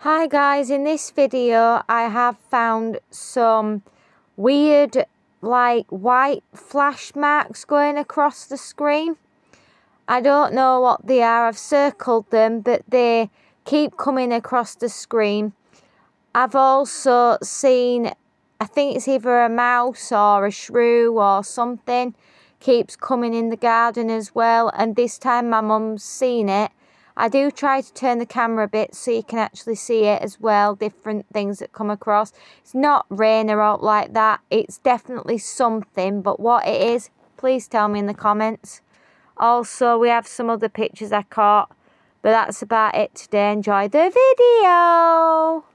Hi guys, in this video I have found some weird like white flash marks going across the screen. I don't know what they are. I've circled them, but they keep coming across the screen. I've also seen, I think it's either a mouse or a shrew or something keeps coming in the garden as well, and this time my mum's seen it. I do try to turn the camera a bit so you can actually see it as well, different things that come across. It's not rain or out like that. It's definitely something, but what it is, please tell me in the comments. Also, we have some other pictures I caught, but that's about it today. Enjoy the video.